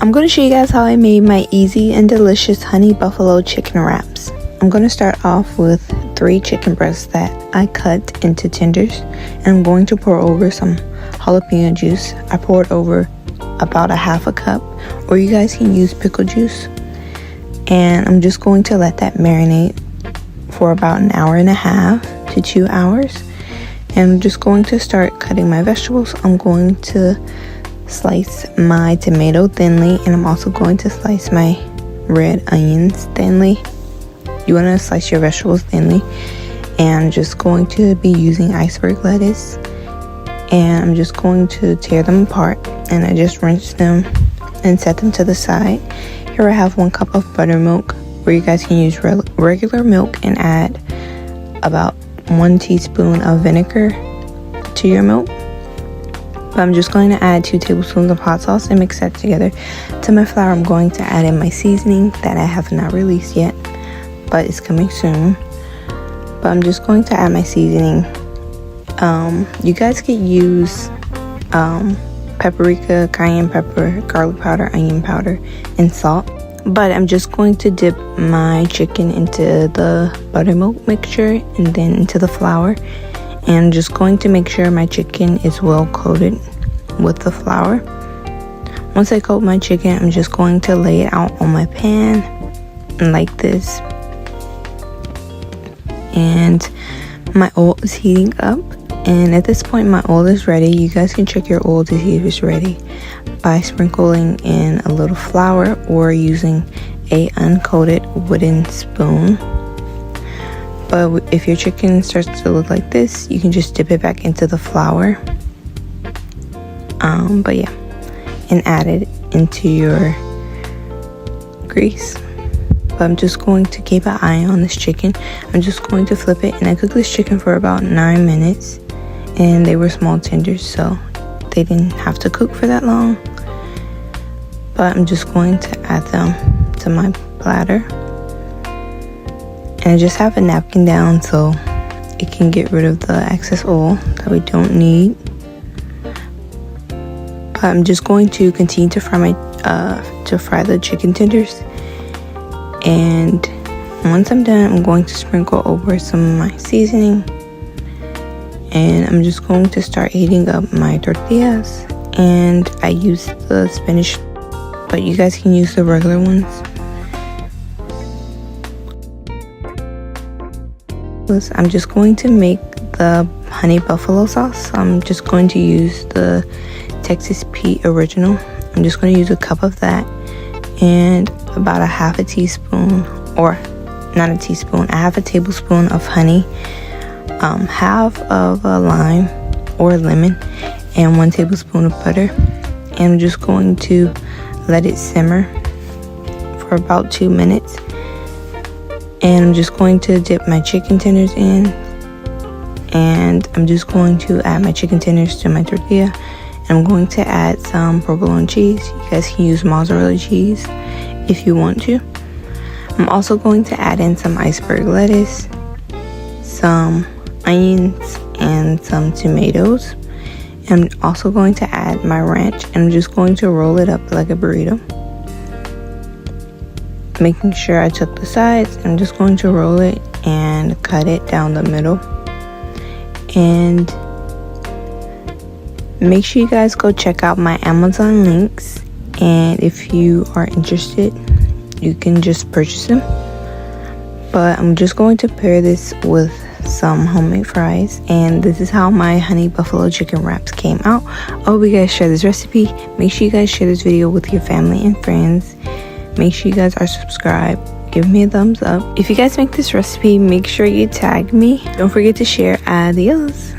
I'm going to show you guys how I made my easy and delicious honey buffalo chicken wraps. I'm going to start off with 3 chicken breasts that I cut into tenders, and I'm going to pour over some jalapeno juice. I poured over about a half a cup, or you guys can use pickle juice. And I'm just going to let that marinate for about an hour and a half to 2 hours. And I'm just going to start cutting my vegetables. I'm going to slice my tomato thinly, and I'm also going to slice my red onions thinly. You want to slice your vegetables thinly. And I'm just going to be using iceberg lettuce, and I'm just going to tear them apart, and I just rinse them and set them to the side. Here I have 1 cup of buttermilk, where you guys can use regular milk and add about 1 teaspoon of vinegar to your milk. But I'm just going to add 2 tablespoons of hot sauce and mix that together. To my flour, I'm going to add in my seasoning that I have not released yet, but it's coming soon. But I'm just going to add my seasoning. You guys could use paprika, cayenne pepper, garlic powder, onion powder, and salt. But I'm just going to dip my chicken into the buttermilk mixture and then into the flour. And I'm just going to make sure my chicken is well coated with the flour. Once I coat my chicken, I'm just going to lay it out on my pan like this. And my oil is heating up. And at this point, my oil is ready. You guys can check your oil to see if it's ready by sprinkling in a little flour or using a uncoated wooden spoon. But if your chicken starts to look like this, you can just dip it back into the flour. But yeah, and add it into your grease. But I'm just going to keep an eye on this chicken. I'm just going to flip it, and I cooked this chicken for about 9 minutes, and they were small tenders, so they didn't have to cook for that long. But I'm just going to add them to my platter. And I just have a napkin down so it can get rid of the excess oil that we don't need. But I'm just going to continue to fry the chicken tenders. And once I'm done, I'm going to sprinkle over some of my seasoning. And I'm just going to start heating up my tortillas. And I use the Spanish, but you guys can use the regular ones. I'm just going to make the honey buffalo sauce. I'm just going to use the Texas Pete Original. I'm just going to use a cup of that and about a half a teaspoon, or not a teaspoon, a half a tablespoon of honey, half of a lime or lemon, and 1 tablespoon of butter. And I'm just going to let it simmer for about 2 minutes. And I'm just going to dip my chicken tenders in, and I'm just going to add my chicken tenders to my tortilla. And I'm going to add some provolone cheese. You guys can use mozzarella cheese if you want to. I'm also going to add in some iceberg lettuce, some onions, and some tomatoes. And I'm also going to add my ranch, and I'm just going to roll it up like a burrito. Making sure I took the sides. I'm just going to roll it and cut it down the middle. And make sure you guys go check out my Amazon links, and if you are interested, you can just purchase them. But I'm just going to pair this with some homemade fries, and this is how my honey buffalo chicken wraps came out. I hope you guys share this recipe. Make sure you guys share this video with your family and friends. Make sure you guys are subscribed. Give me a thumbs up. If you guys make this recipe, make sure you tag me. Don't forget to share. Adios.